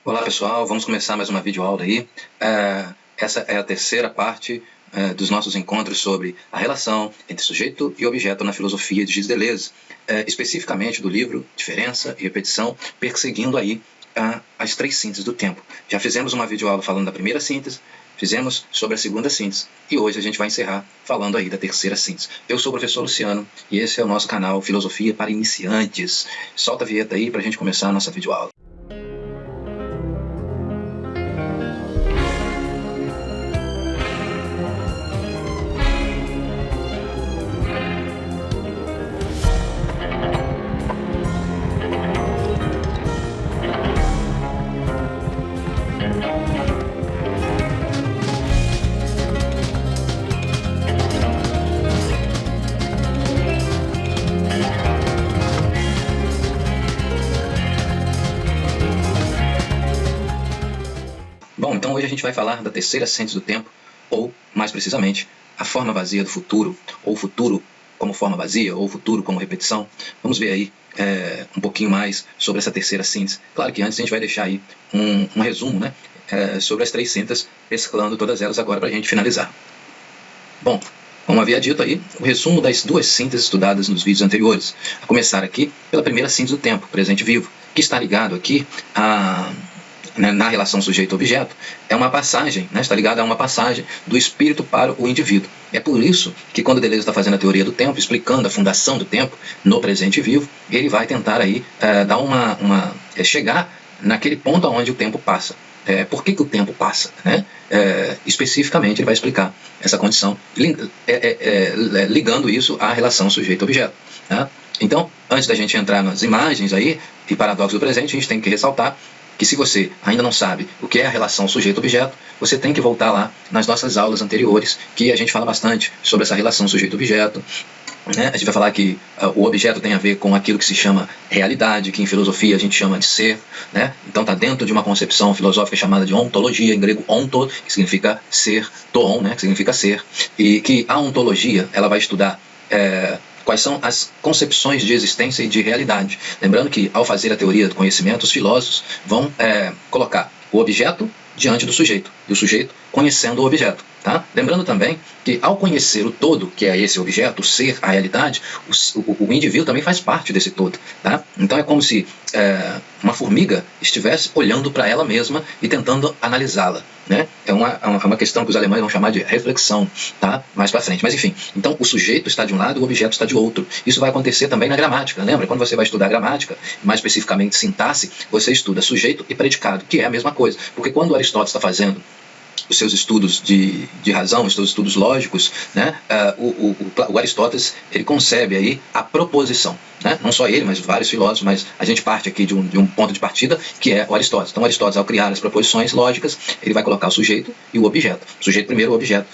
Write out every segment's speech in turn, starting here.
Olá pessoal, vamos começar mais uma videoaula aí. Essa é a terceira parte dos nossos encontros sobre a relação entre sujeito e objeto na filosofia de Gilles Deleuze, especificamente do livro Diferença e Repetição, perseguindo aí as três sínteses do tempo. Já fizemos uma videoaula falando da primeira síntese, fizemos sobre a segunda síntese e hoje a gente vai encerrar falando aí da terceira síntese. Eu sou o professor Luciano e esse é o nosso canal Filosofia para Iniciantes. Solta a vinheta aí para a gente começar a nossa videoaula. Bom, então hoje a gente vai falar da terceira síntese do tempo, ou, mais precisamente, a forma vazia do futuro, ou futuro como forma vazia, ou futuro como repetição. Vamos ver aí um pouquinho mais sobre essa terceira síntese. Claro que antes a gente vai deixar aí um resumo, né, sobre as três sínteses, mesclando todas elas agora para a gente finalizar. Bom, como havia dito aí, o resumo das duas sínteses estudadas nos vídeos anteriores, a começar aqui pela primeira síntese do tempo, presente vivo, que está ligado aqui na relação sujeito-objeto, é uma passagem, né, está ligada a uma passagem do espírito para o indivíduo. É por isso que quando Deleuze está fazendo a teoria do tempo, explicando a fundação do tempo no presente vivo, ele vai tentar aí dar chegar naquele ponto onde o tempo passa. Por que o tempo passa? Né? Especificamente ele vai explicar essa condição, ligando isso à relação sujeito-objeto. Tá? Então, antes da gente entrar nas imagens aí e paradoxos do presente, a gente tem que ressaltar que se você ainda não sabe o que é a relação sujeito-objeto, você tem que voltar lá nas nossas aulas anteriores, que a gente fala bastante sobre essa relação sujeito-objeto. Né? A gente vai falar que o objeto tem a ver com aquilo que se chama realidade, que em filosofia a gente chama de ser. Né? Então está dentro de uma concepção filosófica chamada de ontologia, em grego onto, que significa ser, toon, né? Que significa ser, e que a ontologia ela vai estudar quais são as concepções de existência e de realidade. Lembrando que, ao fazer a teoria do conhecimento, os filósofos vão colocar o objeto diante do sujeito, e o sujeito conhecendo o objeto. Tá? Lembrando também que, ao conhecer o todo, que é esse objeto, o ser, a realidade, o indivíduo também faz parte desse todo. Tá? Então é como se uma formiga estivesse olhando para ela mesma e tentando analisá-la. Né? É uma questão que os alemães vão chamar de reflexão, tá? Mais para frente. Mas enfim, então o sujeito está de um lado e o objeto está de outro. Isso vai acontecer também na gramática. Lembra? Quando você vai estudar gramática, mais especificamente sintaxe, você estuda sujeito e predicado, que é a mesma coisa. Porque quando Aristóteles está fazendo os seus estudos de razão, os seus estudos lógicos, né, o Aristóteles ele concebe aí a proposição. Né? Não só ele, mas vários filósofos, mas a gente parte aqui de um ponto de partida que é o Aristóteles. Então Aristóteles, ao criar as proposições lógicas, ele vai colocar o sujeito e o objeto. O sujeito primeiro, o objeto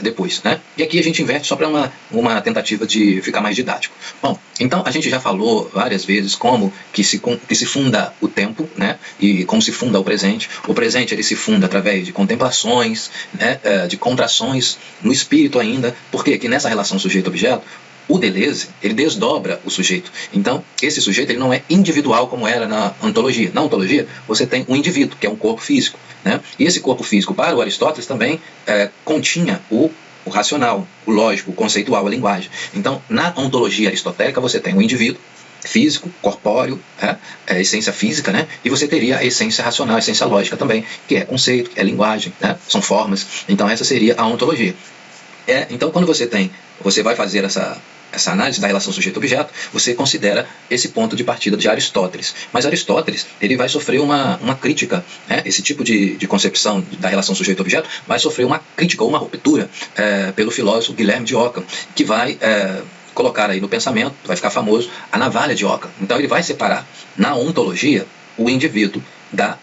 depois. Né? E aqui a gente inverte só para uma tentativa de ficar mais didático. Bom, então a gente já falou várias vezes como que se funda o tempo, né? E como se funda o presente. O presente ele se funda através de contemplações, né? De contrações no espírito ainda, porque aqui nessa relação sujeito-objeto, o Deleuze, ele desdobra o sujeito. Então, esse sujeito ele não é individual como era na ontologia. Na ontologia, você tem um indivíduo, que é um corpo físico. Né? E esse corpo físico, para o Aristóteles, também continha o racional, o lógico, o conceitual, a linguagem. Então, na ontologia aristotélica, você tem o indivíduo físico, corpóreo, a essência física, né? E você teria a essência racional, a essência lógica também, que é conceito, que é linguagem, né? São formas. Então, essa seria a ontologia. Então, quando você vai fazer essa análise da relação sujeito-objeto, você considera esse ponto de partida de Aristóteles. Mas Aristóteles ele vai sofrer uma crítica, né? Esse tipo de concepção da relação sujeito-objeto vai sofrer uma crítica ou uma ruptura pelo filósofo Guilherme de Ockham, que vai colocar aí no pensamento, vai ficar famoso, a navalha de Ockham. Então ele vai separar na ontologia o indivíduo da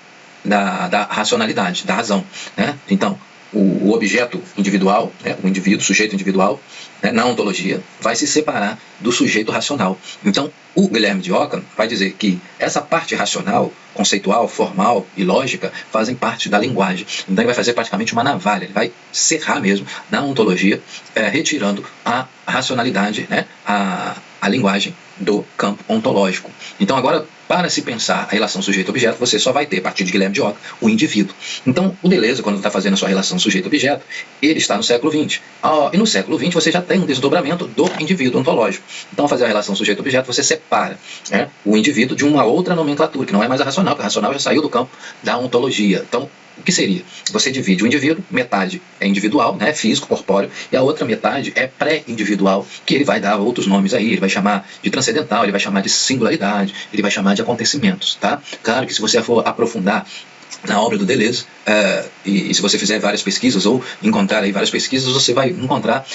racionalidade, da razão. Né? Então, o objeto individual, né, o indivíduo, o sujeito individual, né, na ontologia, vai se separar do sujeito racional. Então, o Guilherme de Ockham vai dizer que essa parte racional, conceitual, formal e lógica fazem parte da linguagem. Então, ele vai fazer praticamente uma navalha, ele vai serrar mesmo na ontologia, retirando a racionalidade, né, a linguagem do campo ontológico. Então, agora, para se pensar a relação sujeito-objeto, você só vai ter, a partir de Guilherme de Ockham, o indivíduo. Então, o Deleuze, quando está fazendo a sua relação sujeito-objeto, ele está no século XX. E no século XX você já tem um desdobramento do indivíduo ontológico. Então, ao fazer a relação sujeito-objeto, você separa, né, o indivíduo de uma outra nomenclatura, que não é mais a racional, porque a racional já saiu do campo da ontologia. Então, o que seria? Você divide o indivíduo, metade é individual, né, físico, corpóreo, e a outra metade é pré-individual, que ele vai dar outros nomes aí, ele vai chamar de transcendental, ele vai chamar de singularidade, ele vai chamar de acontecimentos, tá? Claro que se você for aprofundar na obra do Deleuze, e se você fizer várias pesquisas ou encontrar aí várias pesquisas, você vai encontrar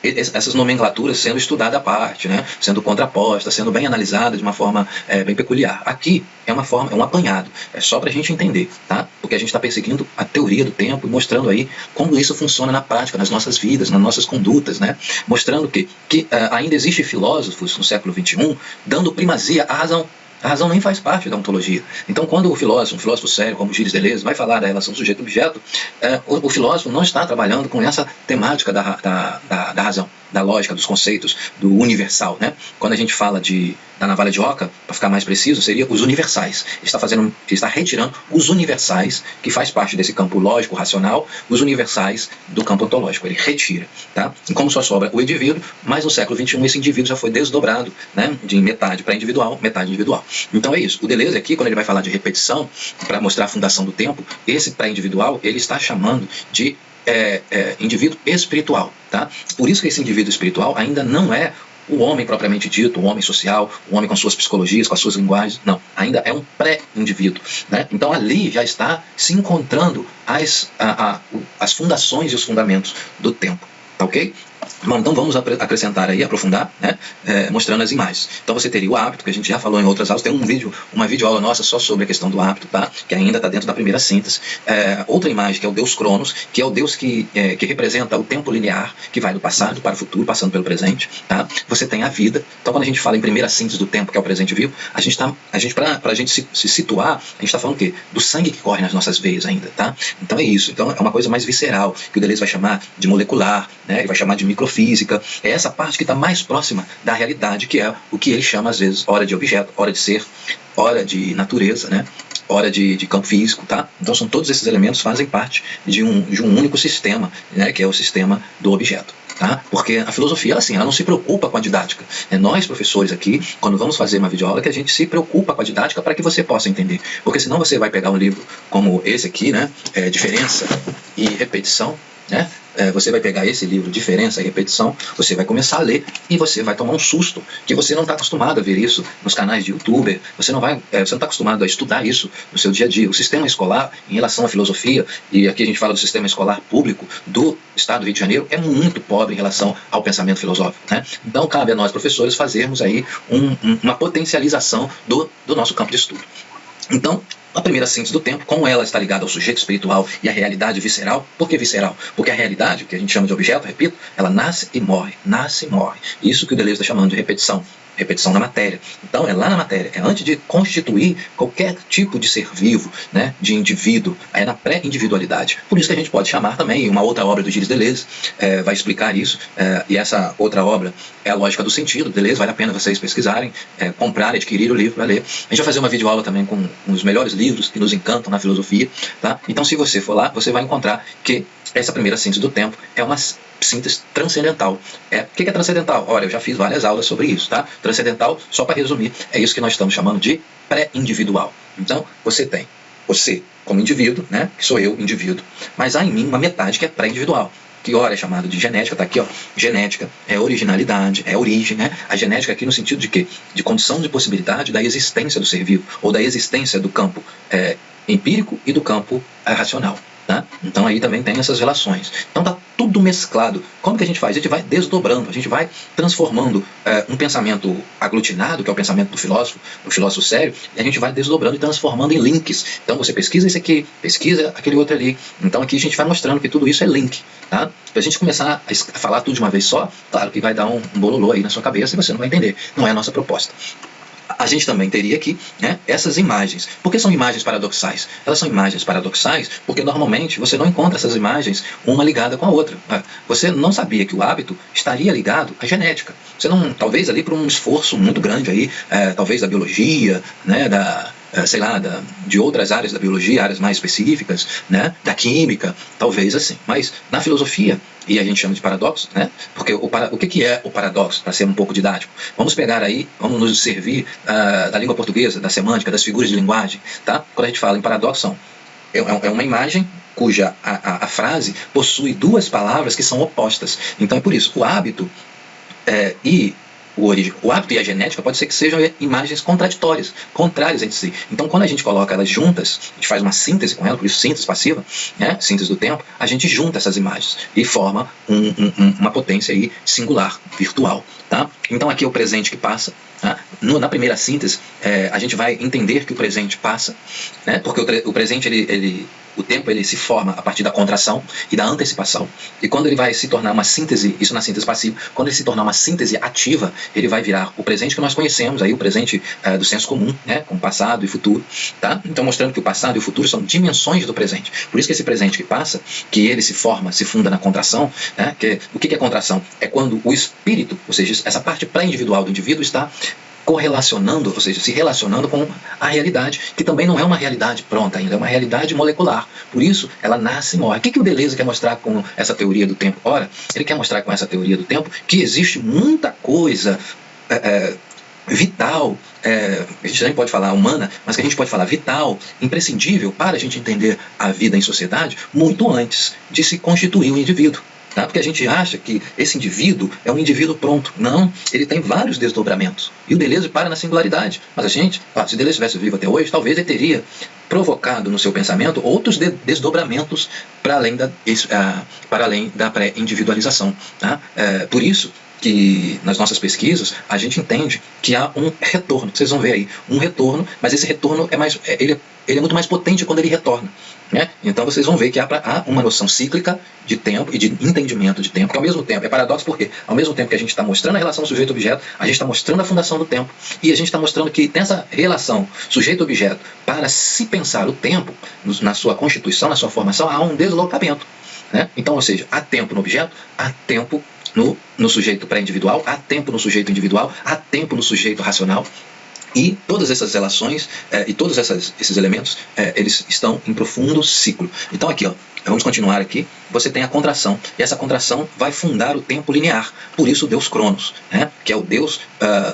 essas nomenclaturas sendo estudadas à parte, né? Sendo contrapostas, sendo bem analisadas de uma forma bem peculiar. Aqui é uma forma, é um apanhado, é só para a gente entender, tá? Porque a gente está perseguindo a teoria do tempo e mostrando aí como isso funciona na prática, nas nossas vidas, nas nossas condutas, né? Mostrando que ainda existe filósofos no século XXI dando primazia à razão. A razão nem faz parte da ontologia. Então, quando um filósofo sério, como Gilles Deleuze, vai falar da relação sujeito-objeto, o filósofo não está trabalhando com essa temática da razão, da lógica, dos conceitos, do universal, né? Quando a gente fala da navalha de Ockham, para ficar mais preciso, seria os universais. Ele está retirando os universais, que faz parte desse campo lógico, racional, os universais do campo ontológico. Ele retira, tá? E como só sobra o indivíduo, mas no século XXI esse indivíduo já foi desdobrado, né? De metade para individual, metade individual. Então é isso. O Deleuze aqui, quando ele vai falar de repetição, para mostrar a fundação do tempo, esse pré-individual, ele está chamando de indivíduo espiritual, tá? Por isso que esse indivíduo espiritual ainda não é o homem propriamente dito, o homem social, o homem com suas psicologias, com as suas linguagens, não. Ainda é um pré-indivíduo, né? Então ali já está se encontrando as fundações e os fundamentos do tempo, tá ok? Então vamos acrescentar aí, aprofundar, né, mostrando as imagens. Então você teria o hábito, que a gente já falou em outras aulas, tem uma videoaula nossa só sobre a questão do hábito, tá? Que ainda está dentro da primeira síntese. Outra imagem que é o Deus Cronos, que é o Deus que representa o tempo linear, que vai do passado para o futuro, passando pelo presente, tá? Você tem a vida. Então quando a gente fala em primeira síntese do tempo, que é o presente vivo, para a gente se situar, a gente está falando o quê? Do sangue que corre nas nossas veias ainda, tá? Então é isso. Então é uma coisa mais visceral, que o Deleuze vai chamar de molecular, né? Ele vai chamar de microfísica, é essa parte que está mais próxima da realidade, que é o que ele chama às vezes hora de objeto, hora de ser, hora de natureza, né? Hora de campo físico, tá? Então são todos esses elementos fazem parte de um único sistema, né? Que é o sistema do objeto. Tá? Porque a filosofia, ela não se preocupa com a didática. Nós, professores aqui, quando vamos fazer uma videoaula, que a gente se preocupa com a didática para que você possa entender. Porque senão você vai pegar um livro como esse aqui, né? Diferença e repetição, né? Você vai pegar esse livro, Diferença e Repetição, você vai começar a ler e você vai tomar um susto, que você não está acostumado a ver isso nos canais de youtuber, você não está acostumado a estudar isso no seu dia a dia. O sistema escolar, em relação à filosofia, e aqui a gente fala do sistema escolar público do Estado do Rio de Janeiro, é muito pobre em relação ao pensamento filosófico, né? Então cabe a nós, professores, fazermos aí uma potencialização do nosso campo de estudo. Então, a primeira síntese do tempo, como ela está ligada ao sujeito espiritual e à realidade visceral. Por que visceral? Porque a realidade, que a gente chama de objeto, repito, ela nasce e morre, nasce e morre. Isso que o Deleuze está chamando de repetição. Repetição na matéria. Então é lá na matéria, é antes de constituir qualquer tipo de ser vivo, né, de indivíduo, é na pré-individualidade. Por isso que a gente pode chamar também, uma outra obra do Gilles Deleuze vai explicar isso, e essa outra obra é a Lógica do Sentido, Deleuze, vale a pena vocês pesquisarem, comprar, adquirir o livro para ler. A gente vai fazer uma videoaula também com os melhores livros que nos encantam na filosofia, tá? Então se você for lá, você vai encontrar que essa primeira síntese do tempo é uma síntese transcendental. O que é transcendental? Olha, eu já fiz várias aulas sobre isso, tá? Transcendental, só para resumir, é isso que nós estamos chamando de pré-individual. Então, você tem você como indivíduo, né? Que sou eu, indivíduo, mas há em mim uma metade que é pré-individual, que ora é chamado de genética, está aqui, ó. Genética é originalidade, é origem, né? A genética aqui no sentido de quê? De condição de possibilidade da existência do ser vivo, ou da existência do campo empírico e do campo racional. Tá? Então aí também tem essas relações. Então está tudo mesclado. Como que a gente faz? A gente vai desdobrando, a gente vai transformando um pensamento aglutinado, que é o pensamento do filósofo sério, e a gente vai desdobrando e transformando em links. Então você pesquisa esse aqui, pesquisa aquele outro ali. Então aqui a gente vai mostrando que tudo isso é link. Tá? Para a gente começar a falar tudo de uma vez só, claro que vai dar um bololô aí na sua cabeça e você não vai entender. Não é a nossa proposta. a gente também teria aqui, né, essas imagens. Por que são imagens paradoxais? Elas são imagens paradoxais porque normalmente você não encontra essas imagens uma ligada com a outra. Você não sabia que o hábito estaria ligado à genética. Você não, talvez ali por um esforço muito grande aí, talvez da biologia, né, sei lá, de outras áreas da biologia, áreas mais específicas, né, da química, talvez assim. Mas na filosofia, e a gente chama de paradoxo, né, porque o que é o paradoxo, para ser um pouco didático? Vamos pegar aí, vamos nos servir da língua portuguesa, da semântica, das figuras de linguagem, tá? Quando a gente fala em paradoxo, é uma imagem cuja a frase possui duas palavras que são opostas. Então é por isso, o hábito o hábito e a genética pode ser que sejam imagens contraditórias, contrárias entre si. Então, quando a gente coloca elas juntas, a gente faz uma síntese com elas, por isso síntese passiva, né, síntese do tempo, a gente junta essas imagens e forma uma potência aí singular, virtual. Tá? Então, aqui é o presente que passa. Tá? Na primeira síntese, a gente vai entender que o presente passa, né, porque o presente, o tempo ele se forma a partir da contração e da antecipação. E quando ele vai se tornar uma síntese, isso na síntese passiva, quando ele se tornar uma síntese ativa, ele vai virar o presente que nós conhecemos, aí, o presente do senso comum, né, com passado e futuro. Tá? Então, mostrando que o passado e o futuro são dimensões do presente. Por isso que esse presente que passa, que ele se forma, se funda na contração, né, o que é contração? É quando o espírito, ou seja, essa parte pré-individual do indivíduo está correlacionando, ou seja, se relacionando com a realidade, que também não é uma realidade pronta ainda, é uma realidade molecular. Por isso, ela nasce e morre. O que o Deleuze quer mostrar com essa teoria do tempo? Ora, ele quer mostrar com essa teoria do tempo que existe muita coisa vital, a gente nem pode falar humana, mas que a gente pode falar vital, imprescindível para a gente entender a vida em sociedade, muito antes de se constituir um indivíduo. Tá? Porque a gente acha que esse indivíduo é um indivíduo pronto. Não, ele tem vários desdobramentos. E o Deleuze para na singularidade. Mas a gente, se Deleuze estivesse vivo até hoje, talvez ele teria provocado no seu pensamento outros desdobramentos para além da pré-individualização. Tá? Por isso que nas nossas pesquisas a gente entende que há um retorno. Vocês vão ver aí, um retorno, mas esse retorno ele é muito mais potente quando ele retorna. Né? Então vocês vão ver que há uma noção cíclica de tempo e de entendimento de tempo, que ao mesmo tempo é paradoxo porque ao mesmo tempo que a gente está mostrando a relação sujeito-objeto, a gente está mostrando a fundação do tempo e a gente está mostrando que nessa relação sujeito-objeto, para se pensar o tempo, na sua constituição, na sua formação, há um deslocamento. Né? Então, ou seja, há tempo no objeto, há tempo no sujeito pré-individual, há tempo no sujeito individual, há tempo no sujeito racional. E todas essas relações e todos esses elementos, eles estão em profundo ciclo. Então aqui, vamos continuar aqui. Você tem a contração, e essa contração vai fundar o tempo linear. Por isso o Deus Cronos, né, que é o Deus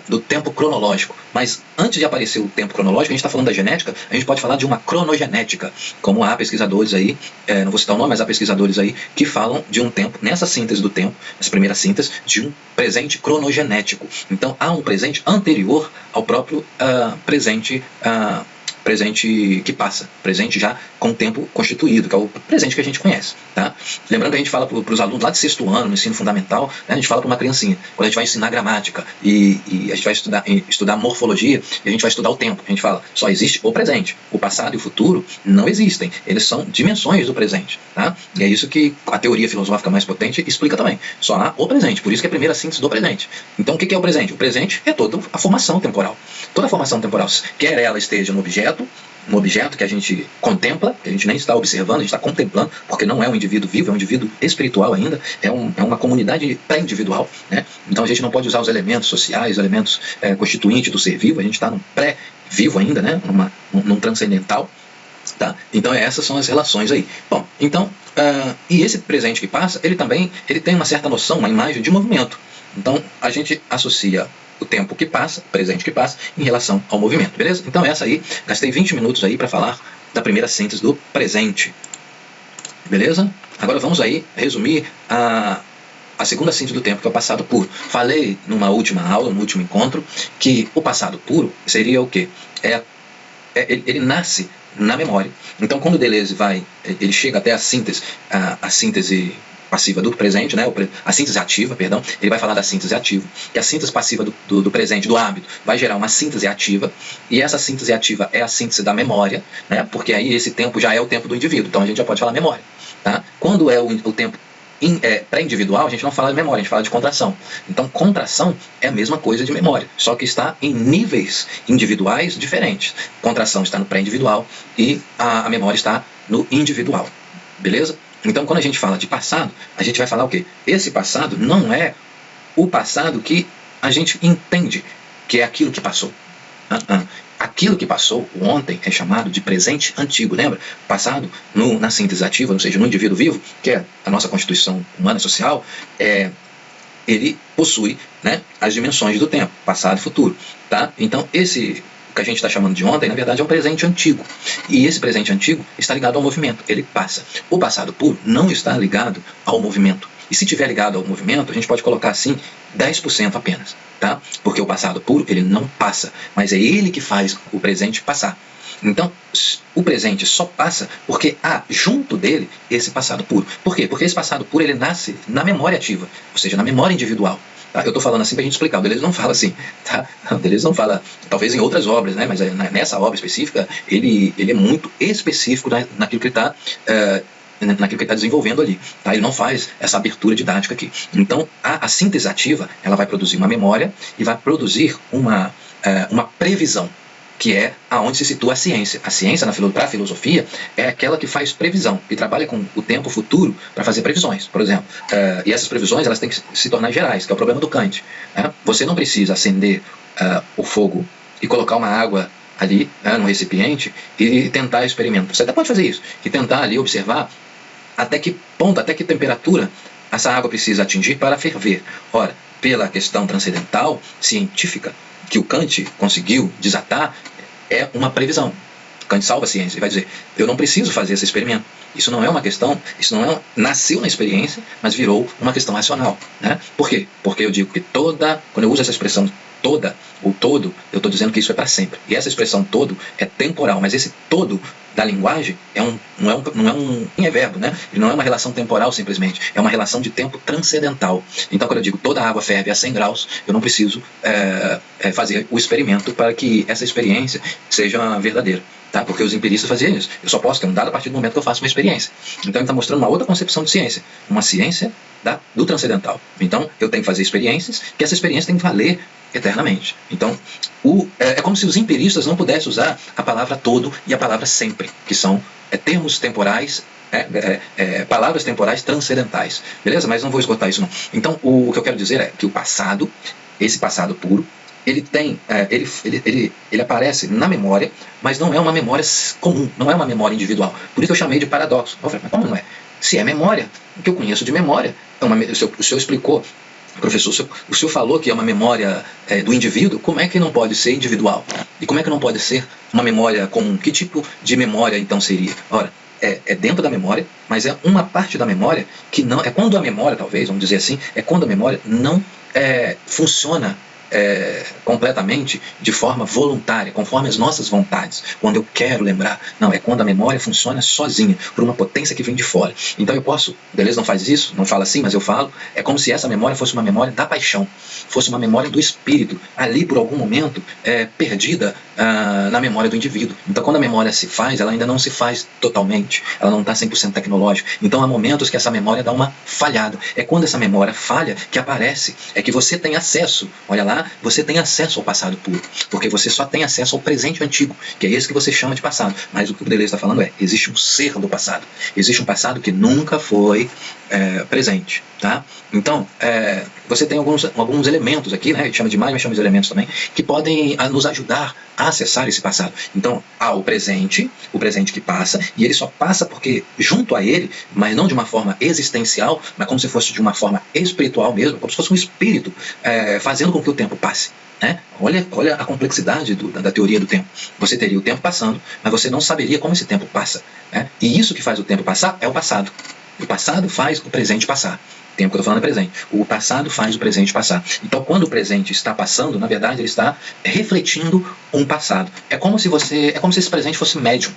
do tempo cronológico. Mas antes de aparecer o tempo cronológico, a gente está falando da genética, a gente pode falar de uma cronogenética, como há pesquisadores aí, não vou citar o nome, mas há pesquisadores aí que falam de um tempo, nessa síntese do tempo, nessa primeira síntese, de um presente cronogenético. Então há um presente anterior ao próprio presente que passa, presente já com o tempo constituído, que é o presente que a gente conhece. Tá? Lembrando que a gente fala para os alunos lá de 6º ano, no ensino fundamental, né, a gente fala para uma criancinha, quando a gente vai ensinar gramática e a gente vai estudar morfologia, e a gente vai estudar o tempo, a gente fala, só existe o presente, o passado e o futuro não existem, eles são dimensões do presente. Tá? E é isso que a teoria filosófica mais potente explica também, só há o presente, por isso que é a primeira síntese do presente. Então o que é o presente? O presente é toda a formação temporal. Toda a formação temporal, quer ela esteja no objeto que a gente contempla, que a gente nem está observando, a gente está contemplando, porque não é um indivíduo vivo, é um indivíduo espiritual ainda, é uma comunidade pré-individual. Né? Então a gente não pode usar os elementos sociais, os elementos constituintes do ser vivo, a gente está num pré-vivo ainda, né? num transcendental. Tá? Então essas são as relações aí. Bom, então, e esse presente que passa, ele tem uma certa noção, uma imagem de movimento. Então a gente associa o tempo que passa, o presente que passa, em relação ao movimento, beleza? Então essa aí, gastei 20 minutos aí para falar da primeira síntese do presente, beleza? Agora vamos aí resumir a segunda síntese do tempo, que é o passado puro. Falei numa última aula, no último encontro, que o passado puro seria o quê? Ele nasce na memória. Então quando Deleuze ele chega até a síntese passiva do presente, né? A síntese ativa, perdão, ele vai falar da síntese ativa, que a síntese passiva do presente, do hábito, vai gerar uma síntese ativa, e essa síntese ativa é a síntese da memória, né? Porque aí esse tempo já é o tempo do indivíduo, então a gente já pode falar memória. Tá? Quando é o tempo pré-individual, a gente não fala de memória, a gente fala de contração. Então, contração é a mesma coisa de memória, só que está em níveis individuais diferentes. Contração está no pré-individual e a memória está no individual. Beleza? Então, quando a gente fala de passado, a gente vai falar o quê? Esse passado não é o passado que a gente entende que é aquilo que passou. Aquilo que passou ontem é chamado de presente antigo, lembra? Passado na síntese ativa, ou seja, no indivíduo vivo, que é a nossa constituição humana e social, ele possui, né, as dimensões do tempo, passado e futuro. Tá? Então, esse que a gente está chamando de ontem, na verdade, é um presente antigo. E esse presente antigo está ligado ao movimento, ele passa. O passado puro não está ligado ao movimento. E se estiver ligado ao movimento, a gente pode colocar assim 10% apenas, tá? Porque o passado puro, ele não passa, mas é ele que faz o presente passar. Então, o presente só passa porque há junto dele esse passado puro. Por quê? Porque esse passado puro, ele nasce na memória ativa, ou seja, na memória individual. Tá? Eu estou falando assim para a gente explicar, o Deleuze não fala assim, tá? O Deleuze não fala, talvez em outras obras, né? Mas nessa obra específica, ele é muito específico naquilo que ele está naquilo que ele está desenvolvendo ali. Tá? Ele não faz essa abertura didática aqui. Então, a síntese ativa, ela vai produzir uma memória e vai produzir uma previsão, que é aonde se situa a ciência. A ciência, para a filosofia, é aquela que faz previsão, que trabalha com o tempo futuro para fazer previsões, por exemplo. E essas previsões, elas têm que se tornar gerais, que é o problema do Kant. Né? Você não precisa acender o fogo e colocar uma água ali, no recipiente, e tentar experimento. Você até pode fazer isso, e tentar ali observar até que ponto, até que temperatura essa água precisa atingir para ferver. Ora, pela questão transcendental, científica, que o Kant conseguiu desatar, é uma previsão. Kant salva a ciência e vai dizer, eu não preciso fazer esse experimento. Isso não é uma questão, nasceu na experiência, mas virou uma questão racional. Né? Por quê? Porque eu digo que quando eu uso essa expressão toda, ou todo, eu estou dizendo que isso é para sempre. E essa expressão todo é temporal, mas esse todo da linguagem não é verbo, né? Ele não é uma relação temporal simplesmente, é uma relação de tempo transcendental. Então, quando eu digo toda a água ferve a 100 graus, eu não preciso fazer o experimento para que essa experiência seja verdadeira. Tá? Porque os empiristas faziam isso. Eu só posso ter um dado a partir do momento que eu faço uma experiência. Então ele está mostrando uma outra concepção de ciência. Uma ciência do transcendental. Então eu tenho que fazer experiências, que essa experiência tem que valer eternamente. Então é como se os empiristas não pudessem usar a palavra todo e a palavra sempre, que são termos temporais, palavras temporais transcendentais. Beleza? Mas não vou esgotar isso não. Então o que eu quero dizer é que o passado, esse passado puro, ele aparece na memória, mas não é uma memória comum, não é uma memória individual. Por isso eu chamei de paradoxo. Eu falei, mas como não é? Se é memória, o que eu conheço de memória, o senhor explicou, professor, o senhor falou que é uma memória do indivíduo, como é que não pode ser individual? E como é que não pode ser uma memória comum? Que tipo de memória então seria? Ora, é dentro da memória, mas é uma parte da memória que não... É quando a memória, talvez, vamos dizer assim, é quando a memória não funciona completamente de forma voluntária, conforme as nossas vontades, quando eu quero lembrar. Não, é quando a memória funciona sozinha, por uma potência que vem de fora. Então eu posso, Deleuze não faz isso, não fala assim, mas eu falo, é como se essa memória fosse uma memória da paixão, fosse uma memória do espírito, ali por algum momento perdida na memória do indivíduo. Então quando a memória se faz, ela ainda não se faz totalmente, ela não está 100% tecnológica. Então há momentos que essa memória dá uma falhada. É quando essa memória falha que aparece, é que você tem acesso, olha lá, você tem acesso ao passado puro, porque você só tem acesso ao presente antigo, que é esse que você chama de passado. Mas o que o Deleuze está falando existe um ser do passado, existe um passado que nunca foi presente. Tá? Então, você tem alguns elementos aqui, né? A gente chama de imagem, mas chama de elementos também, que podem nos ajudar a acessar esse passado. Então, há o presente que passa, e ele só passa porque junto a ele, mas não de uma forma existencial, mas como se fosse de uma forma espiritual mesmo, como se fosse um espírito fazendo com que o tempo passe. Né? Olha a complexidade da teoria do tempo. Você teria o tempo passando, mas você não saberia como esse tempo passa. Né? E isso que faz o tempo passar é o passado. O passado faz o presente passar. O tempo que eu estou falando é presente. O passado faz o presente passar. Então, quando o presente está passando, na verdade, ele está refletindo um passado. É como se esse presente fosse médium.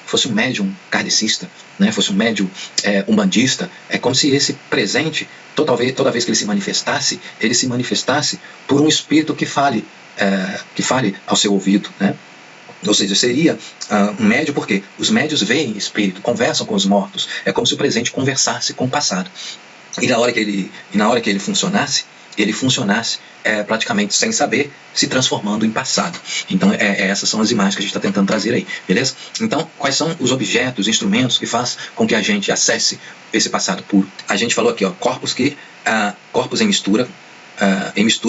Fosse um médium kardecista, né? Fosse um médium umbandista. É como se esse presente, toda vez que ele se manifestasse por um espírito que fale ao seu ouvido, né? Ou seja, seria um médium, porque os médios veem espírito, conversam com os mortos. É como se o presente conversasse com o passado. e na hora que ele funcionasse praticamente sem saber, se transformando em passado. Então essas são as imagens que a gente está tentando trazer aí, beleza? Então, quais são os objetos, instrumentos que faz com que a gente acesse esse passado puro? A gente falou aqui, ó, corpos em mistura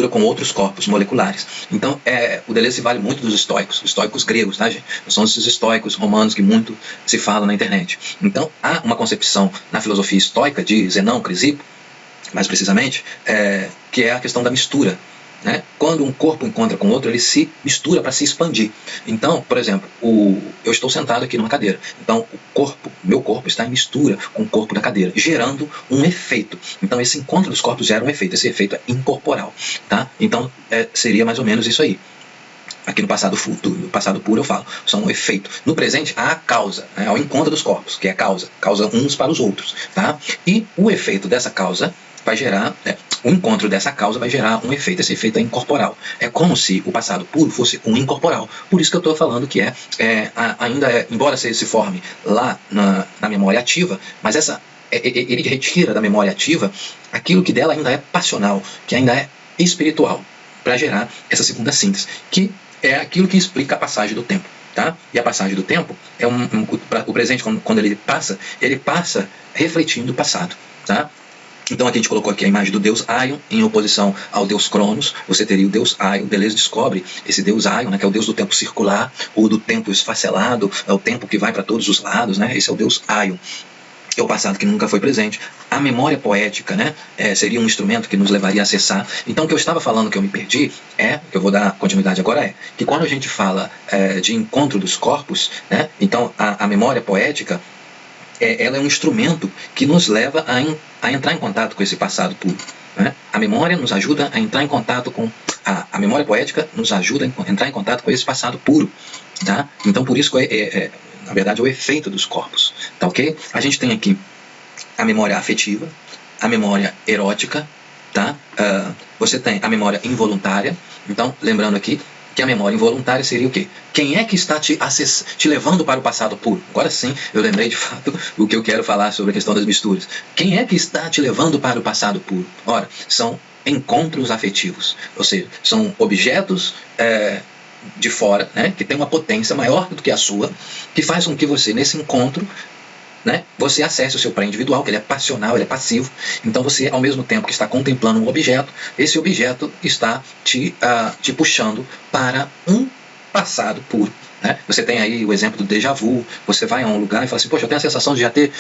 com outros corpos moleculares. Então, o Deleuze se vale muito dos estoicos gregos, tá, gente? Não são esses estoicos romanos que muito se fala na internet. Então, há uma concepção na filosofia estoica de Zenão, Crisipo, mais precisamente, que é a questão da mistura, né? Quando um corpo encontra com outro, ele se mistura para se expandir. Então, por exemplo, eu estou sentado aqui numa cadeira. Então, meu corpo está em mistura com o corpo da cadeira, gerando um efeito. Então, esse encontro dos corpos gera um efeito. Esse efeito é incorporal, tá? Então, seria mais ou menos isso aí. Aqui no passado puro eu falo, são um efeito. No presente há a causa, né? Há o encontro dos corpos, que é a causa uns para os outros, tá? E o efeito dessa causa vai gerar, o encontro dessa causa vai gerar um efeito. Esse efeito é incorporal. É como se o passado puro fosse um incorporal. Por isso que eu estou falando que embora se forme lá na memória ativa, mas ele retira da memória ativa aquilo que dela ainda é passional, que ainda é espiritual, para gerar essa segunda síntese, que é aquilo que explica a passagem do tempo. Tá? E a passagem do tempo é o presente, quando ele passa refletindo o passado. Tá? Então aqui a gente colocou aqui a imagem do deus Aion em oposição ao deus Cronos. Você teria o deus Aion. Deleuze descobre esse deus Aion, né, que é o deus do tempo circular, ou do tempo esfacelado, é o tempo que vai para todos os lados, né? Esse é o deus Aion. É o passado que nunca foi presente. A memória poética, né, seria um instrumento que nos levaria a acessar. Então o que eu estava falando que eu me perdi que eu vou dar continuidade agora, que quando a gente fala de encontro dos corpos, né, então a memória poética, ela é um instrumento que nos leva a entrar em contato com esse passado puro. Né? A memória nos ajuda a entrar em contato com... A memória poética nos ajuda a entrar em contato com esse passado puro. Tá? Então por isso na verdade, é o efeito dos corpos. Tá, ok? A gente tem aqui a memória afetiva, a memória erótica, tá? Você tem a memória involuntária. Então, lembrando aqui que a memória involuntária seria o quê? Quem é que está te levando para o passado puro? Agora sim, eu lembrei de fato o que eu quero falar sobre a questão das misturas. Quem é que está te levando para o passado puro? Ora, são encontros afetivos. Ou seja, são objetos... de fora, né, que tem uma potência maior do que a sua, que faz com que você, nesse encontro, né, você acesse o seu pré-individual, que ele é passional, ele é passivo. Então você, ao mesmo tempo que está contemplando um objeto, esse objeto está te puxando para um passado puro. Né? Você tem aí o exemplo do déjà vu. Você vai a um lugar e fala assim, poxa, eu tenho a sensação de já ter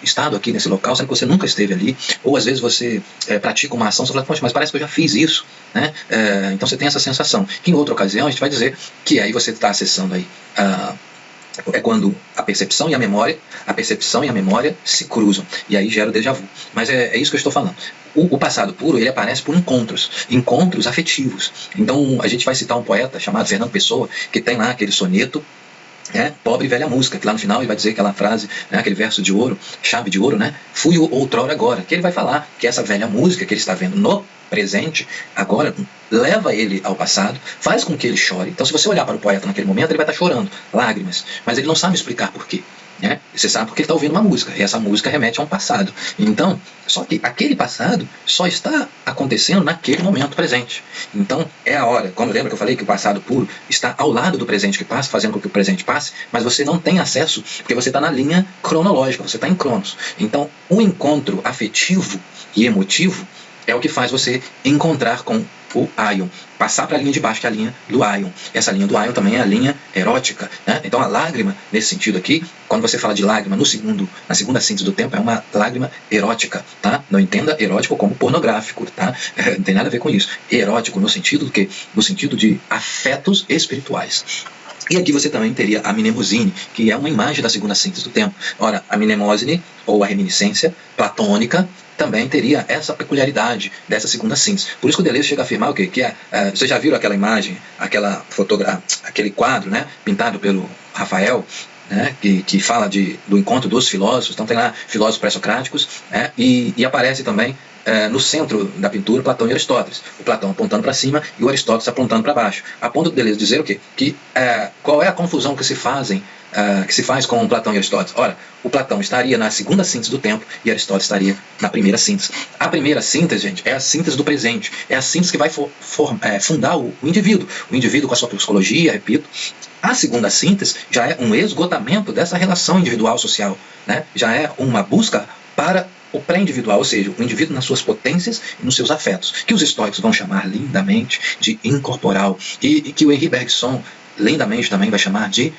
estado aqui nesse local, sendo que você nunca esteve ali. Ou às vezes você pratica uma ação, você fala, poxa, mas parece que eu já fiz isso. Né? Então você tem essa sensação. Que em outra ocasião a gente vai dizer que aí você está acessando aí é quando a percepção e a memória se cruzam, e aí gera o déjà vu. Mas é isso que eu estou falando. O passado puro, ele aparece por encontros afetivos. Então a gente vai citar um poeta chamado Fernando Pessoa, que tem lá aquele soneto, Pobre e Velha Música, que lá no final ele vai dizer aquela frase, aquele verso de ouro, chave de ouro, né? Fui o outrora agora, que ele vai falar que essa velha música que ele está vendo no presente, agora leva ele ao passado, faz com que ele chore. Então se você olhar para o poeta naquele momento, ele vai estar chorando, lágrimas, mas ele não sabe explicar por quê. Você sabe porque ele está ouvindo uma música, e essa música remete a um passado. Então, só que aquele passado só está acontecendo naquele momento presente. Então, é a hora, como lembra que eu falei que o passado puro está ao lado do presente que passa, fazendo com que o presente passe, mas você não tem acesso, porque você está na linha cronológica, você está em Cronos. Então, o encontro afetivo e emotivo é o que faz você encontrar com o Aion, passar para a linha de baixo, que é a linha do Aion. Essa linha do Aion também é a linha erótica, né? Então a lágrima, nesse sentido aqui, quando você fala de lágrima na segunda síntese do tempo, é uma lágrima erótica, tá? Não entenda erótico como pornográfico, tá? Não tem nada a ver com isso. Erótico no sentido do quê? No sentido de afetos espirituais. E aqui você também teria a mnemosine, que é uma imagem da segunda síntese do tempo. Ora, a mnemosine, ou a reminiscência platônica, também teria essa peculiaridade dessa segunda síntese. Por isso que o Deleuze chega a afirmar o quê? Que vocês já viram aquela imagem, aquele quadro, né, pintado pelo Rafael, né, que fala do encontro dos filósofos. Então tem lá filósofos pré-socráticos, e aparece também no centro da pintura Platão e Aristóteles. O Platão apontando para cima e o Aristóteles apontando para baixo. A ponto de Deleuze dizer o quê? Que qual é a confusão que se fazem que se faz com Platão e Aristóteles? Ora, o Platão estaria na segunda síntese do tempo e Aristóteles estaria na primeira síntese. A primeira síntese, gente, é a síntese do presente, é a síntese que vai fundar o indivíduo com a sua psicologia, repito. A segunda síntese já é um esgotamento dessa relação individual social, né? Já é uma busca para o pré-individual, ou seja, o indivíduo nas suas potências e nos seus afetos, que os estoicos vão chamar lindamente de incorporal, e que o Henri Bergson lindamente também vai chamar de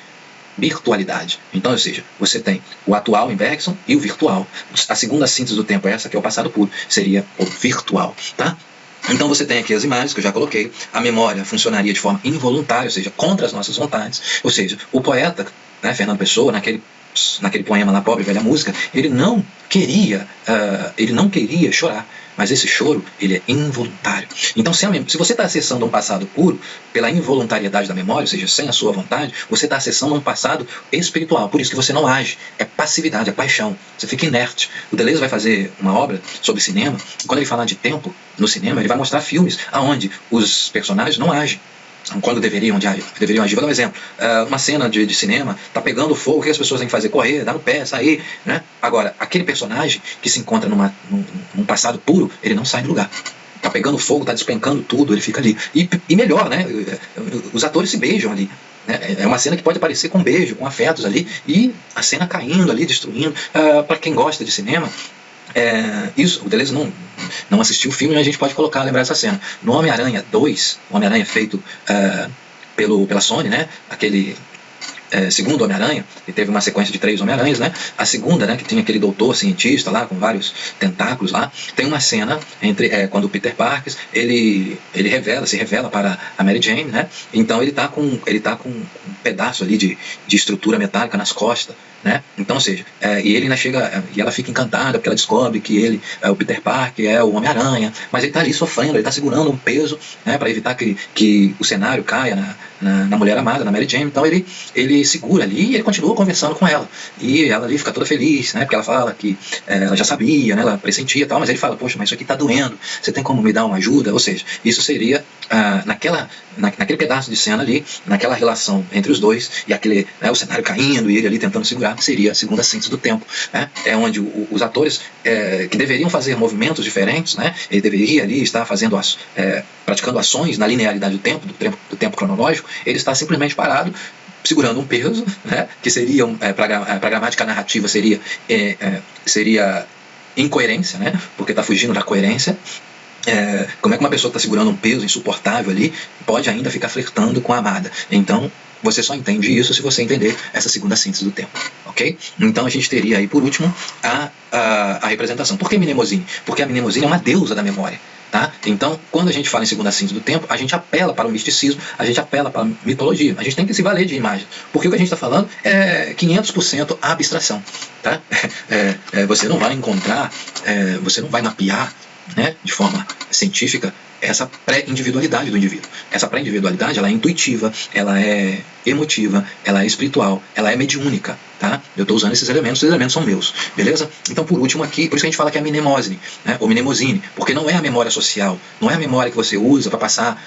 virtualidade. Então, ou seja, você tem o atual em Bergson e o virtual. A segunda síntese do tempo é essa, que é o passado puro, seria o virtual, tá? Então você tem aqui as imagens que eu já coloquei. A memória funcionaria de forma involuntária, ou seja, contra as nossas vontades. Ou seja, o poeta, né, Fernando Pessoa, naquele poema lá, Pobre Velha Música, ele não queria chorar, mas esse choro, ele é involuntário. Então, se você está acessando um passado puro pela involuntariedade da memória, ou seja, sem a sua vontade, você está acessando um passado espiritual. Por isso que você não age. É passividade, é paixão. Você fica inerte. O Deleuze vai fazer uma obra sobre cinema, e quando ele falar de tempo no cinema, ele vai mostrar filmes onde os personagens não agem quando deveriam agir. Vou dar um exemplo. Uma cena de cinema, tá pegando fogo, o que as pessoas têm que fazer? Correr, dar no pé, sair, né? Agora, aquele personagem que se encontra num passado puro, ele não sai do lugar. Tá pegando fogo, tá despencando tudo, ele fica ali. E melhor, né? Os atores se beijam ali. É uma cena que pode aparecer com beijo, com afetos ali, e a cena caindo ali, destruindo. Para quem gosta de cinema, isso, o Deleuze não assistiu o filme, mas a gente pode lembrar essa cena. No Homem-Aranha 2, o Homem-Aranha feito pela Sony, né? Aquele segundo Homem-Aranha, e teve uma sequência de 3 Homem-Aranhas, né? A segunda, né, que tinha aquele doutor cientista lá, com vários tentáculos lá, tem uma cena quando o Peter Parker, ele se revela para a Mary Jane, né? Então ele tá com um pedaço ali de estrutura metálica nas costas, né? Então, ou seja, e ele ainda chega, e ela fica encantada porque ela descobre que ele, o Peter Parker, é o Homem-Aranha, mas ele está ali sofrendo, ele está segurando um peso, né, para evitar que o cenário caia na mulher amada, na Mary Jane. Então ele segura ali e ele continua conversando com ela, e ela ali fica toda feliz, né, porque ela fala que ela já sabia, né, ela pressentia e tal, mas ele fala, poxa, mas isso aqui está doendo, você tem como me dar uma ajuda? Ou seja, isso seria naquele pedaço de cena ali, naquela relação entre os dois, e aquele, né, o cenário caindo e ele ali tentando segurar, seria a segunda síntese do tempo, né? É onde os atores que deveriam fazer movimentos diferentes, né, ele deveria ali estar praticando ações na linearidade do tempo cronológico, ele está simplesmente parado, segurando um peso, né, que seria, para a gramática narrativa, seria incoerência, né, porque está fugindo da coerência. Como é que uma pessoa que está segurando um peso insuportável ali pode ainda ficar flertando com a amada? Então, você só entende isso se você entender essa segunda síntese do tempo, ok? Então a gente teria aí, por último, a representação. Por que Mnemosine? Porque a Mnemosine é uma deusa da memória. Tá? Então, quando a gente fala em segunda síntese do tempo, a gente apela para o misticismo, a gente apela para a mitologia, a gente tem que se valer de imagem, porque o que a gente está falando é 500% abstração. Tá? Você não vai encontrar, você não vai mapear, né, de forma científica essa pré-individualidade do indivíduo. Essa pré-individualidade, ela é intuitiva, ela é emotiva, ela é espiritual, ela é mediúnica, tá? Eu estou usando esses elementos são meus, beleza? Então, por último aqui, por isso que a gente fala que é a mnemosine, né, ou mnemosine, porque não é a memória social, não é a memória que você usa para passar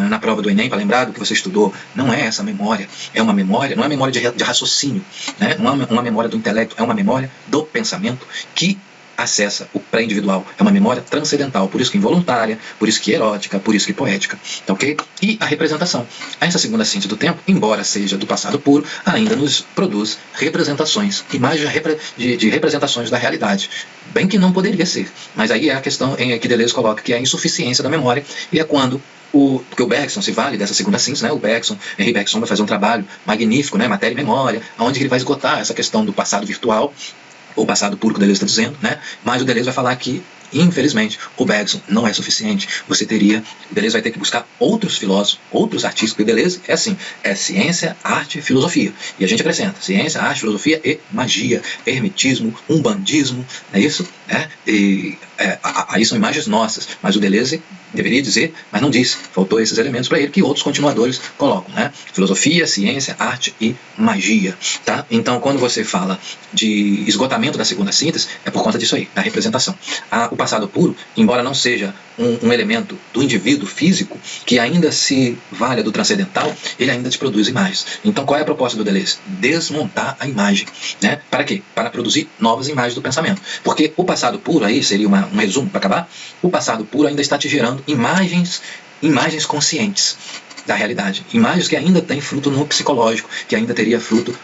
na prova do Enem, para lembrar do que você estudou, não é essa memória, é uma memória, não é memória de raciocínio, né? Não é uma memória do intelecto, é uma memória do pensamento que acessa o pré-individual. É uma memória transcendental, por isso que involuntária, por isso que erótica, por isso que poética. Tá, ok? E a representação. Essa segunda síntese do tempo, embora seja do passado puro, ainda nos produz representações, imagens de representações da realidade. Bem que não poderia ser. Mas aí é a questão que Deleuze coloca, que é a insuficiência da memória, e é quando porque o Bergson se vale dessa segunda síntese, né? Henri Bergson vai fazer um trabalho magnífico, né? Matéria e memória, onde ele vai esgotar essa questão do passado virtual, ou passado puro que o Deleuze está dizendo, né? Mas o Deleuze vai falar que, infelizmente, o Bergson não é suficiente. O Deleuze vai ter que buscar outros filósofos, outros artistas, porque o Deleuze é assim, é ciência, arte, filosofia. E a gente acrescenta ciência, arte, filosofia e magia, hermetismo, umbandismo, não é isso? Aí são imagens nossas, mas o Deleuze deveria dizer, mas não disse. Faltou esses elementos para ele que outros continuadores colocam, né? Filosofia, ciência, arte e magia, tá? Então, quando você fala de esgotamento da segunda síntese, é por conta disso aí, da representação. O passado puro, embora não seja um elemento do indivíduo físico, que ainda se valha do transcendental, ele ainda te produz imagens. Então, qual é a proposta do Deleuze? Desmontar a imagem, né? Para quê? Para produzir novas imagens do pensamento. Porque o passado puro, aí seria um resumo para acabar, o passado puro ainda está te gerando imagens conscientes da realidade. Imagens que ainda têm fruto no psicológico, que ainda teria fruto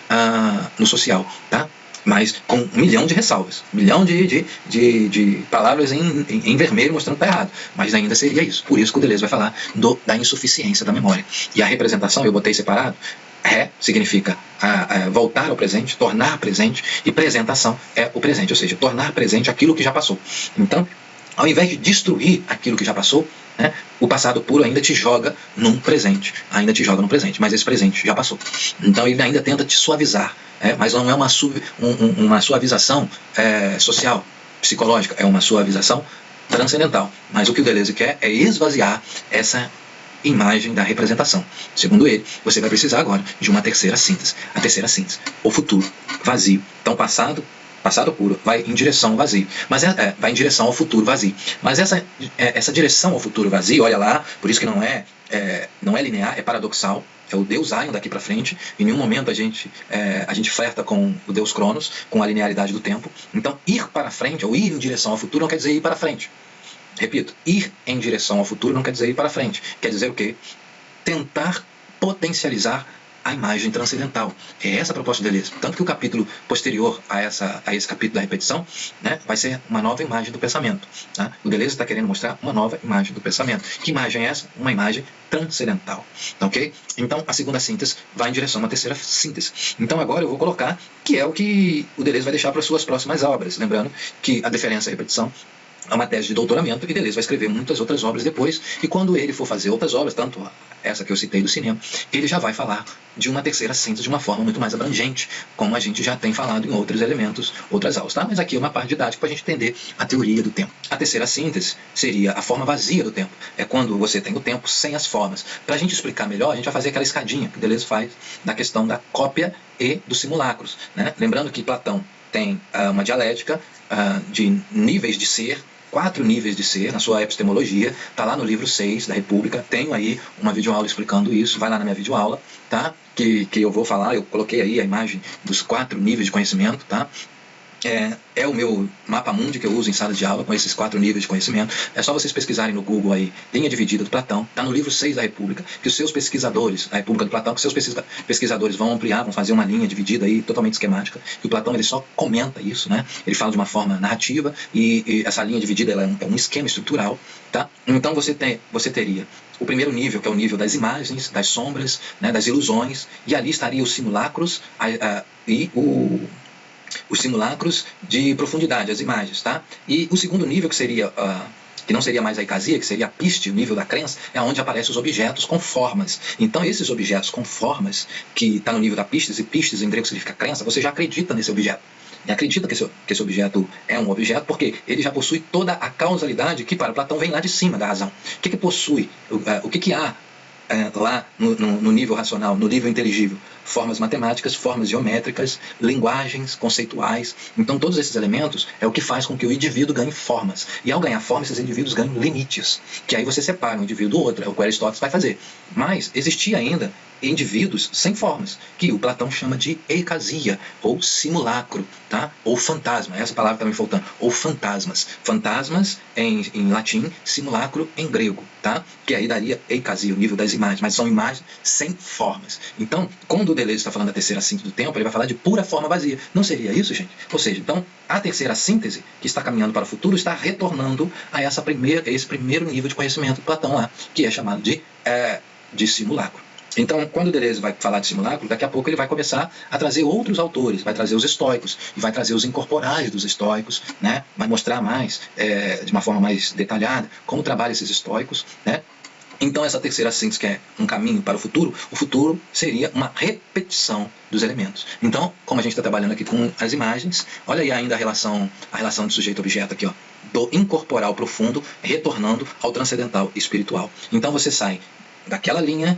no social, tá? Mas com 1 milhão de ressalvas, 1 milhão de palavras em vermelho mostrando que está errado. Mas ainda seria isso. Por isso que o Deleuze vai falar da insuficiência da memória. E a representação, eu botei separado, significa voltar ao presente, tornar presente, e presentação é o presente, ou seja, tornar presente aquilo que já passou. Então, ao invés de destruir aquilo que já passou, né, o passado puro ainda te joga num presente, mas esse presente já passou. Então ele ainda tenta te suavizar, mas não é uma suavização social, psicológica, é uma suavização transcendental. Mas o que o Deleuze quer é esvaziar essa imagem da representação. Segundo ele, você vai precisar agora de uma terceira síntese. A terceira síntese, o futuro vazio. Então passado puro vai em direção ao vazio, mas vai em direção ao futuro vazio. Mas essa direção ao futuro vazio, olha lá, por isso que não é linear, é paradoxal. É o Deus Aion daqui para frente. Em nenhum momento a gente flerta com o Deus Cronos, com a linearidade do tempo. Então ir para frente, ou ir em direção ao futuro, não quer dizer ir para frente. Repito, ir em direção ao futuro não quer dizer ir para frente. Quer dizer o quê? Tentar potencializar a imagem transcendental. É essa a proposta de Deleuze. Tanto que o capítulo posterior a esse capítulo da repetição, né, vai ser uma nova imagem do pensamento. Tá? O Deleuze está querendo mostrar uma nova imagem do pensamento. Que imagem é essa? Uma imagem transcendental. Ok? Então, a segunda síntese vai em direção a uma terceira síntese. Então, agora eu vou colocar que é o que o Deleuze vai deixar para as suas próximas obras. Lembrando que a diferença e a repetição é uma tese de doutoramento, e Deleuze vai escrever muitas outras obras depois, e quando ele for fazer outras obras, tanto essa que eu citei do cinema, ele já vai falar de uma terceira síntese de uma forma muito mais abrangente, como a gente já tem falado em outros elementos, outras aulas, tá? Mas aqui é uma parte didática para a gente entender a teoria do tempo. A terceira síntese seria a forma vazia do tempo, é quando você tem o tempo sem as formas. Para a gente explicar melhor, a gente vai fazer aquela escadinha que Deleuze faz da questão da cópia e dos simulacros, né? Lembrando que Platão tem uma dialética de níveis de ser, 4 níveis de ser, na sua epistemologia, está lá no livro 6 da República, tenho aí uma videoaula explicando isso, vai lá na minha videoaula, tá? Que eu vou falar, eu coloquei aí a imagem dos 4 níveis de conhecimento, tá? É o meu mapa mundi que eu uso em sala de aula com esses 4 níveis de conhecimento. É só vocês pesquisarem no Google aí, linha dividida do Platão, está no livro 6 da República, que os seus pesquisadores, a República do Platão, que os seus pesquisadores vão ampliar, vão fazer uma linha dividida aí, totalmente esquemática, e o Platão ele só comenta isso, né? Ele fala de uma forma narrativa, e essa linha dividida ela é um esquema estrutural, tá? Então você teria o primeiro nível, que é o nível das imagens, das sombras, né, das ilusões, e ali estaria os simulacros e os simulacros de profundidade, as imagens, tá? E o segundo nível, que seria que não seria mais a icasia, que seria a piste, o nível da crença, é onde aparecem os objetos com formas. Então esses objetos com formas, que está no nível da pistes, e pistes em grego significa crença, você já acredita nesse objeto. E acredita que esse objeto é um objeto porque ele já possui toda a causalidade que para Platão vem lá de cima da razão. O que possui? O que há lá no nível racional, no nível inteligível? Formas matemáticas, formas geométricas, linguagens conceituais. Então todos esses elementos é o que faz com que o indivíduo ganhe formas. E ao ganhar formas, esses indivíduos ganham limites. Que aí você separa um indivíduo do outro, é o que Aristóteles vai fazer. Mas existia ainda indivíduos sem formas, que o Platão chama de eicasia, ou simulacro, tá? Ou fantasma, essa palavra está me faltando, ou fantasmas. Fantasmas em latim, simulacro em grego, tá? Que aí daria eicasia, o nível das imagens, mas são imagens sem formas. Então, quando o Deleuze está falando da terceira síntese do tempo, ele vai falar de pura forma vazia. Não seria isso, gente? Ou seja, então, a terceira síntese, que está caminhando para o futuro, está retornando a esse primeiro nível de conhecimento de Platão lá, que é chamado de simulacro. Então, quando o Deleuze vai falar de simulacro, daqui a pouco ele vai começar a trazer outros autores, vai trazer os estoicos, e vai trazer os incorporais dos estoicos, né? Vai mostrar mais, de uma forma mais detalhada, como trabalha esses estoicos, né? Então, essa terceira síntese, que é um caminho para o futuro seria uma repetição dos elementos. Então, como a gente está trabalhando aqui com as imagens, olha aí ainda a relação de sujeito-objeto aqui, ó, do incorporal profundo, retornando ao transcendental espiritual. Então você sai daquela linha,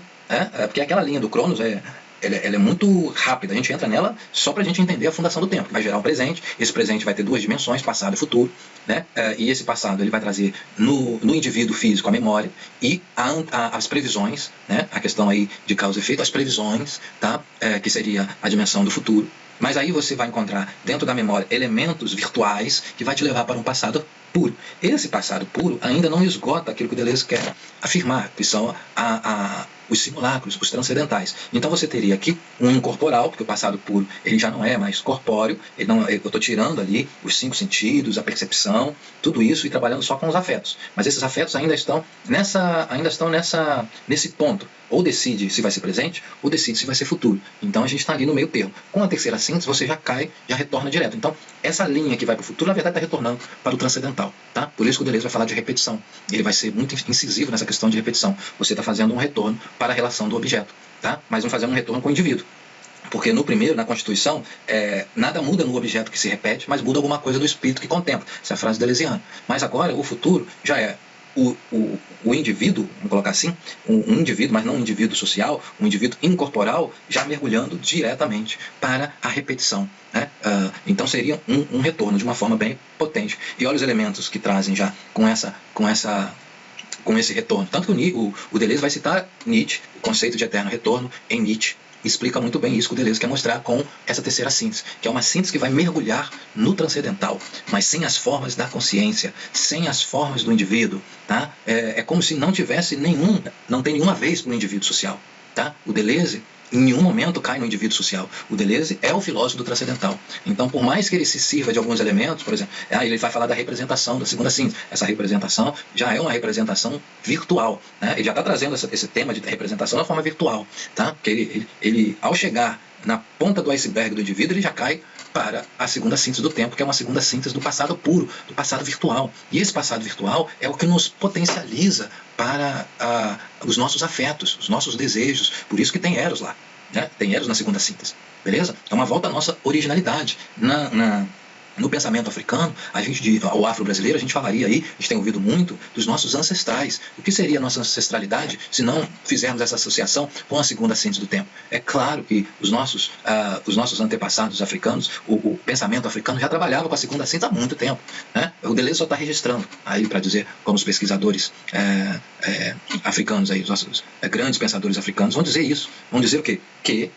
porque aquela linha do Cronos ela é muito rápida, a gente entra nela só para a gente entender a fundação do tempo, que vai gerar um presente, esse presente vai ter duas dimensões, passado e futuro, né? E esse passado ele vai trazer no indivíduo físico a memória e as previsões, né? A questão aí de causa e efeito, as previsões, tá? Que seria a dimensão do futuro. Mas aí você vai encontrar dentro da memória elementos virtuais que vai te levar para um passado puro. Esse passado puro ainda não esgota aquilo que o Deleuze quer afirmar, que são os simulacros, os transcendentais. Então você teria aqui um incorporal, porque o passado puro ele já não é mais corpóreo, eu estou tirando ali os 5 sentidos, a percepção, tudo isso e trabalhando só com os afetos. Mas esses afetos ainda estão nesse ponto. Ou decide se vai ser presente, ou decide se vai ser futuro. Então a gente está ali no meio termo. Com a terceira síntese você já cai, já retorna direto. Então essa linha que vai para o futuro, na verdade está retornando para o transcendental. Tá? Por isso que o Deleuze vai falar de repetição. Ele vai ser muito incisivo nessa questão de repetição. Você está fazendo um retorno para a relação do objeto, tá? Mas não fazendo um retorno com o indivíduo. Porque no primeiro, na Constituição, nada muda no objeto que se repete, mas muda alguma coisa do espírito que contempla. Essa é a frase deleuziana. Mas agora o futuro já é o indivíduo, vamos colocar assim, um indivíduo, mas não um indivíduo social, um indivíduo incorporal, já mergulhando diretamente para a repetição. Né? Então seria um retorno de uma forma bem potente. E olha os elementos que trazem já com esse retorno. Tanto que o Deleuze vai citar Nietzsche, o conceito de eterno retorno em Nietzsche. Explica muito bem isso que o Deleuze quer mostrar com essa terceira síntese, que é uma síntese que vai mergulhar no transcendental, mas sem as formas da consciência, sem as formas do indivíduo. Tá? É como se não tem nenhuma vez para o indivíduo social. Tá? O Deleuze em nenhum momento cai no indivíduo social. O Deleuze é o filósofo do transcendental. Então, por mais que ele se sirva de alguns elementos, por exemplo, ele vai falar da representação, da segunda síntese. Essa representação já é uma representação virtual. Né? Ele já está trazendo esse tema de representação na forma virtual. Tá? Porque ele, ao chegar na ponta do iceberg do indivíduo, ele já cai para a segunda síntese do tempo, que é uma segunda síntese do passado puro, do passado virtual. E esse passado virtual é o que nos potencializa para os nossos afetos, os nossos desejos. Por isso que tem Eros lá. Né? Tem Eros na segunda síntese. Beleza? É uma volta à nossa originalidade. No pensamento africano, o afro-brasileiro, a gente falaria aí, a gente tem ouvido muito, dos nossos ancestrais. O que seria a nossa ancestralidade se não fizermos essa associação com a segunda síntese do tempo? É claro que os nossos antepassados africanos, o pensamento africano já trabalhava com a segunda síntese há muito tempo. Né? O Deleuze só está registrando aí para dizer, como os pesquisadores africanos, aí, os nossos grandes pensadores africanos, vão dizer isso. Vão dizer o quê? Que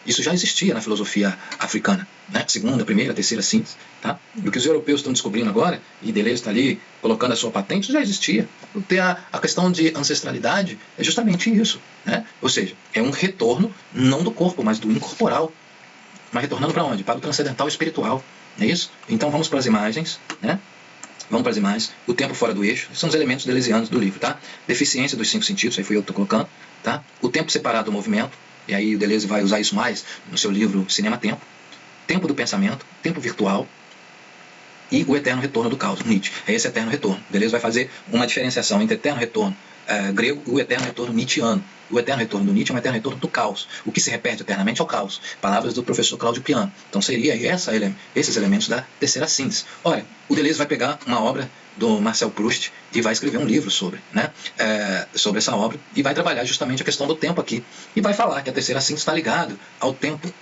isso já existia na filosofia africana, né? Segunda, primeira, terceira síntese. Tá? O que os europeus estão descobrindo agora, e Deleuze está ali colocando a sua patente, isso já existia. A questão de ancestralidade é justamente isso. Né? Ou seja, é um retorno não do corpo, mas do incorporal. Mas retornando para onde? Para o transcendental espiritual. É isso? Então vamos para as imagens. Né? Vamos para as imagens. O tempo fora do eixo. São os elementos deleuzianos do livro. Tá? Deficiência dos 5 sentidos, aí fui eu que estou colocando. Tá? O tempo separado do movimento. E aí o Deleuze vai usar isso mais no seu livro Cinema-Tempo. Tempo do pensamento, tempo virtual e o eterno retorno do caos, Nietzsche. É esse eterno retorno. Deleuze vai fazer uma diferenciação entre eterno retorno grego e o eterno retorno nietzschiano. O eterno retorno do Nietzsche é um eterno retorno do caos. O que se repete eternamente é o caos. Palavras do professor Cláudio Piano. Então seria esses elementos da terceira síntese. Olha, o Deleuze vai pegar uma obra do Marcel Proust e vai escrever um livro sobre essa obra e vai trabalhar justamente a questão do tempo aqui e vai falar que a terceira síntese está ligada ao tempo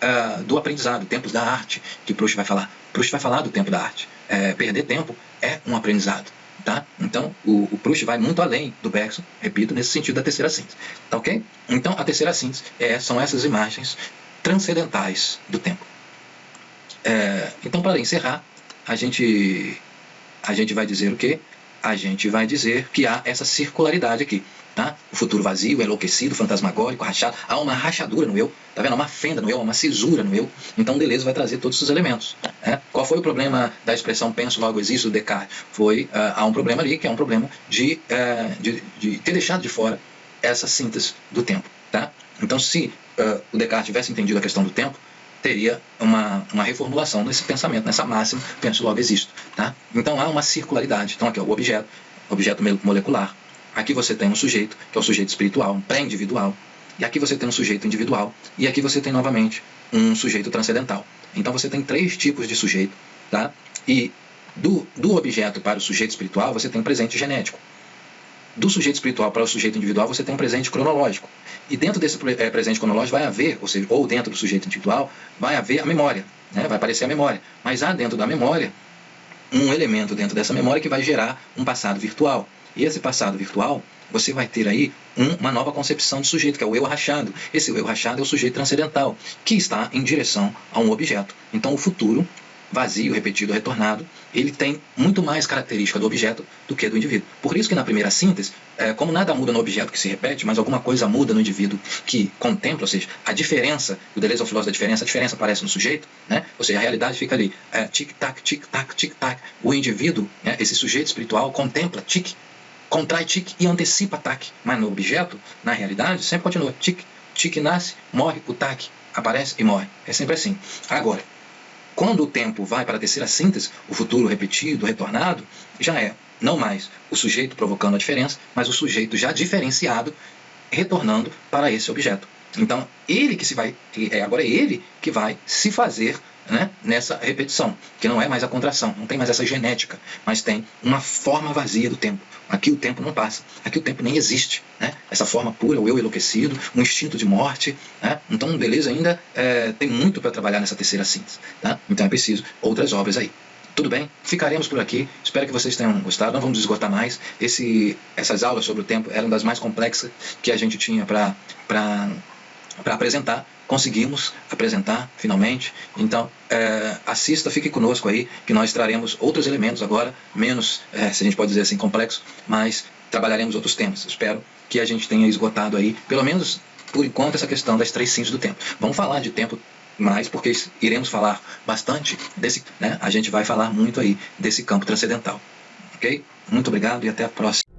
do aprendizado, tempos da arte, que Proust vai falar. Proust vai falar do tempo da arte. Perder tempo é um aprendizado. Tá? Então o Proust vai muito além do Bergson, repito, nesse sentido da terceira síntese. Tá, ok? Então a terceira síntese são essas imagens transcendentais do tempo. Então, para encerrar, a gente vai dizer o quê? A gente vai dizer que há essa circularidade aqui. Tá? O futuro vazio, enlouquecido, fantasmagórico, rachado. Há uma rachadura no eu. Tá vendo? Há uma fenda no eu, há uma cisura no eu. Então Deleuze vai trazer todos esses elementos. Qual foi o problema da expressão penso, logo existo, do Descartes? Há um problema ali, que é um problema de ter deixado de fora essa síntese do tempo. Tá? Então, se o Descartes tivesse entendido a questão do tempo, teria uma reformulação nesse pensamento, nessa máxima, penso, logo existo. Tá? Então há uma circularidade. Então aqui é o objeto molecular. Aqui você tem um sujeito, que é o sujeito espiritual, um pré-individual. E aqui você tem um sujeito individual. E aqui você tem novamente um sujeito transcendental. Então você tem 3 tipos de sujeito. Tá? E Do objeto para o sujeito espiritual, você tem um presente genético. Do sujeito espiritual para o sujeito individual, você tem um presente cronológico. E dentro desse presente cronológico vai haver, ou dentro do sujeito individual, vai haver a memória, né? Vai aparecer a memória. Mas há dentro da memória um elemento dentro dessa memória que vai gerar um passado virtual. E esse passado virtual, você vai ter aí uma nova concepção de sujeito, que é o eu rachado. Esse eu rachado é o sujeito transcendental, que está em direção a um objeto. Então o futuro, vazio, repetido, retornado, ele tem muito mais característica do objeto do que do indivíduo. Por isso que na primeira síntese, como nada muda no objeto que se repete, mas alguma coisa muda no indivíduo que contempla, ou seja, a diferença, o Deleuze é o filósofo da diferença, a diferença aparece no sujeito, né? Ou seja, a realidade fica ali, tic-tac, tic-tac, tic-tac. O indivíduo, né, esse sujeito espiritual, contempla, tic, contrai tic e antecipa tac. Mas no objeto, na realidade, sempre continua, tic, tic nasce, morre, o tac aparece e morre. É sempre assim. Agora, quando o tempo vai para a terceira síntese, o futuro repetido, retornado, já é não mais o sujeito provocando a diferença, mas o sujeito já diferenciado retornando para esse objeto. Então, agora é ele que vai se fazer, né, nessa repetição, que não é mais a contração, não tem mais essa genética, mas tem uma forma vazia do tempo. Aqui o tempo não passa, aqui o tempo nem existe, né? Essa forma pura, o eu enlouquecido, um instinto de morte, né? Então, beleza, ainda tem muito para trabalhar nessa terceira síntese, tá? Então é preciso outras obras aí. Tudo bem? Ficaremos por aqui. Espero que vocês tenham gostado. Não vamos esgotar mais. Essas aulas sobre o tempo eram das mais complexas que a gente tinha para apresentar. Conseguimos apresentar finalmente. Então, assista, fique conosco aí, que nós traremos outros elementos agora, menos, se a gente pode dizer assim, complexos, mas trabalharemos outros temas. Espero que a gente tenha esgotado aí, pelo menos por enquanto, essa questão das três síntese do tempo. Vamos falar de tempo mais, porque iremos falar bastante desse, né? A gente vai falar muito aí desse campo transcendental. Ok? Muito obrigado e até a próxima.